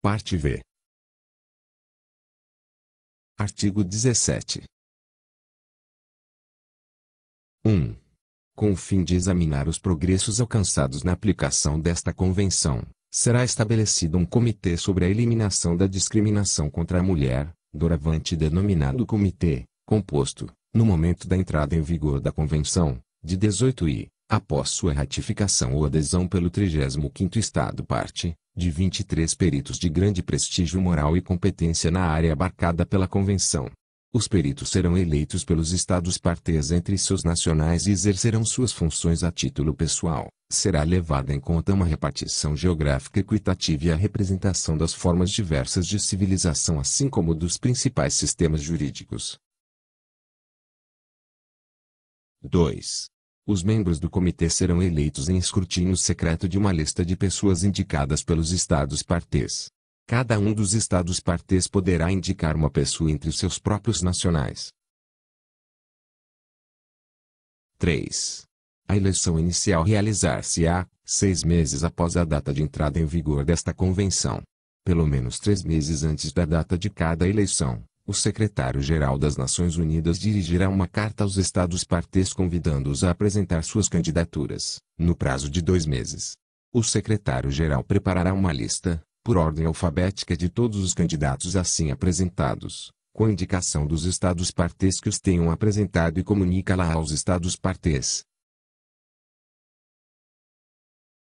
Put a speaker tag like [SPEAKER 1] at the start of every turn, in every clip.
[SPEAKER 1] Parte V. Artigo 17. 1. Com o fim de examinar os progressos alcançados na aplicação desta Convenção, será estabelecido um comitê sobre a eliminação da discriminação contra a mulher, doravante denominado Comitê, composto, no momento da entrada em vigor da Convenção, de 18 e, após sua ratificação ou adesão pelo 35º Estado-parte, de 23 peritos de grande prestígio moral e competência na área abarcada pela Convenção. Os peritos serão eleitos pelos Estados-partes entre seus nacionais e exercerão suas funções a título pessoal. Será levada em conta uma repartição geográfica equitativa e a representação das formas diversas de civilização assim como dos principais sistemas jurídicos. 2. Os membros do comitê serão eleitos em escrutínio secreto de uma lista de pessoas indicadas pelos Estados-partes. Cada um dos Estados-partes poderá indicar uma pessoa entre os seus próprios nacionais. 3. A eleição inicial realizar-se-á 6 meses após a data de entrada em vigor desta Convenção. Pelo menos 3 meses antes da data de cada eleição, o secretário-geral das Nações Unidas dirigirá uma carta aos Estados-partes convidando-os a apresentar suas candidaturas, no prazo de 2 meses. O secretário-geral preparará uma lista, por ordem alfabética de todos os candidatos assim apresentados, com indicação dos Estados-partes que os tenham apresentado e comunica-la aos Estados-partes.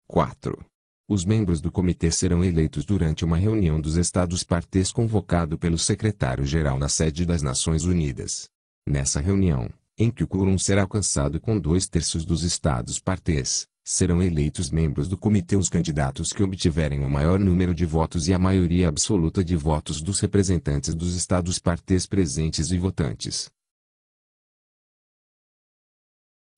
[SPEAKER 1] 4. Os membros do comitê serão eleitos durante uma reunião dos Estados-partes convocado pelo secretário-geral na sede das Nações Unidas. Nessa reunião, em que o quórum será alcançado com 2/3 dos Estados-partes, serão eleitos membros do comitê os candidatos que obtiverem o maior número de votos e a maioria absoluta de votos dos representantes dos Estados-partes presentes e votantes.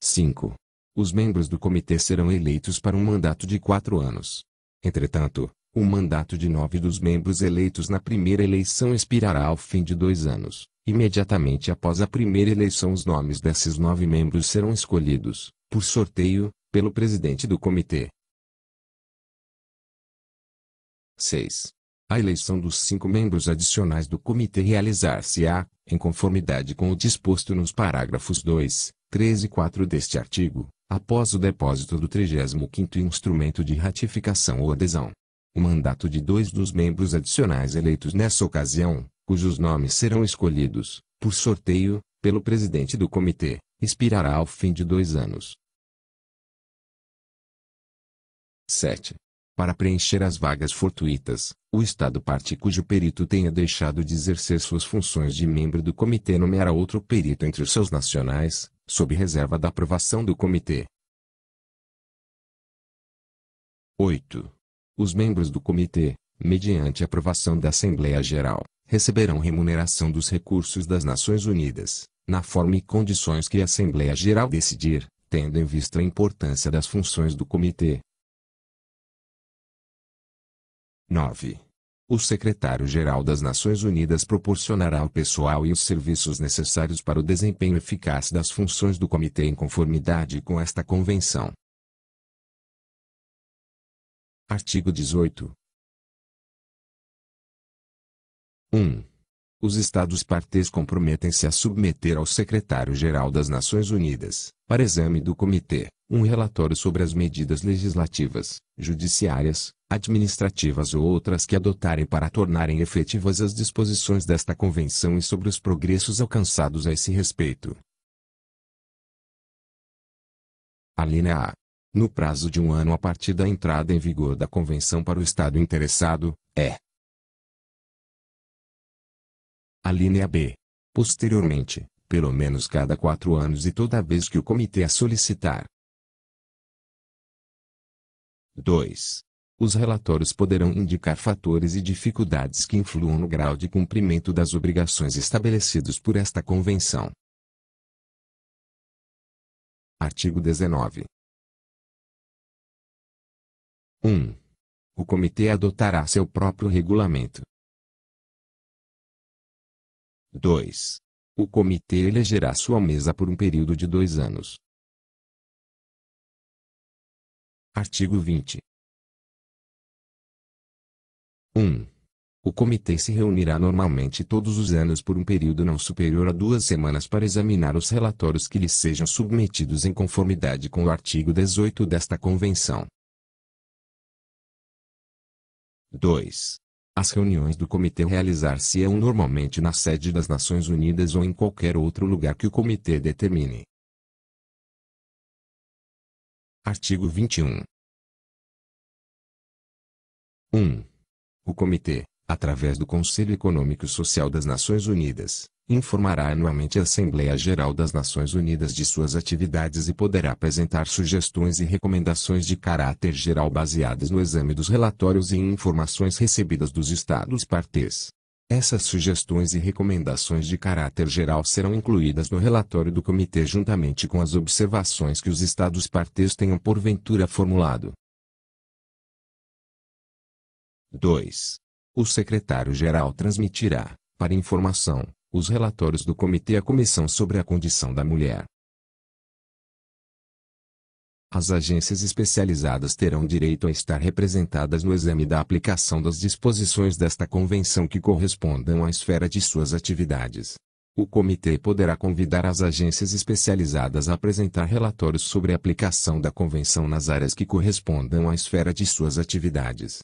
[SPEAKER 1] 5. Os membros do comitê serão eleitos para um mandato de 4 anos. Entretanto, o mandato de 9 dos membros eleitos na primeira eleição expirará ao fim de 2 anos. Imediatamente após a primeira eleição os nomes desses 9 membros serão escolhidos, por sorteio, pelo presidente do comitê. 6. A eleição dos 5 membros adicionais do comitê realizar-se-á, em conformidade com o disposto nos parágrafos 2, 3 e 4 deste artigo, após o depósito do 35º instrumento de ratificação ou adesão. O mandato de 2 dos membros adicionais eleitos nessa ocasião, cujos nomes serão escolhidos, por sorteio, pelo presidente do comitê, expirará ao fim de 2 anos. 7. Para preencher as vagas fortuitas, o Estado-parte cujo perito tenha deixado de exercer suas funções de membro do comitê nomeará outro perito entre os seus nacionais, sob reserva da aprovação do comitê. 8. Os membros do comitê, mediante aprovação da Assembleia Geral, receberão remuneração dos recursos das Nações Unidas, na forma e condições que a Assembleia Geral decidir, tendo em vista a importância das funções do comitê. 9. O secretário-geral das Nações Unidas proporcionará o pessoal e os serviços necessários para o desempenho eficaz das funções do comitê em conformidade com esta convenção. Artigo 18. 1. Os Estados-partes comprometem-se a submeter ao secretário-geral das Nações Unidas, para exame do comitê, um relatório sobre as medidas legislativas, judiciárias, administrativas ou outras que adotarem para tornarem efetivas as disposições desta convenção e sobre os progressos alcançados a esse respeito. Alínea A. No prazo de 1 ano a partir da entrada em vigor da convenção para o Estado interessado, é. Alínea B. Posteriormente, pelo menos cada 4 anos e toda vez que o comitê a solicitar. 2. Os relatórios poderão indicar fatores e dificuldades que influam no grau de cumprimento das obrigações estabelecidos por esta convenção. Artigo 19. 1. O comitê adotará seu próprio regulamento. 2. O comitê elegerá sua mesa por um período de 2 anos. Artigo 20. 1. O comitê se reunirá normalmente todos os anos por um período não superior a 2 semanas para examinar os relatórios que lhes sejam submetidos em conformidade com o artigo 18 desta Convenção. 2. As reuniões do comitê realizar-se-ão normalmente na sede das Nações Unidas ou em qualquer outro lugar que o comitê determine. Artigo 21. 1. O comitê, através do Conselho Econômico e Social das Nações Unidas, informará anualmente a Assembleia Geral das Nações Unidas de suas atividades e poderá apresentar sugestões e recomendações de caráter geral baseadas no exame dos relatórios e em informações recebidas dos Estados-partes. Essas sugestões e recomendações de caráter geral serão incluídas no relatório do comitê juntamente com as observações que os Estados-partes tenham porventura formulado. 2. O secretário-geral transmitirá, para informação, os relatórios do Comitê à Comissão sobre a Condição da Mulher. As agências especializadas terão direito a estar representadas no exame da aplicação das disposições desta Convenção que correspondam à esfera de suas atividades. O Comitê poderá convidar as agências especializadas a apresentar relatórios sobre a aplicação da Convenção nas áreas que correspondam à esfera de suas atividades.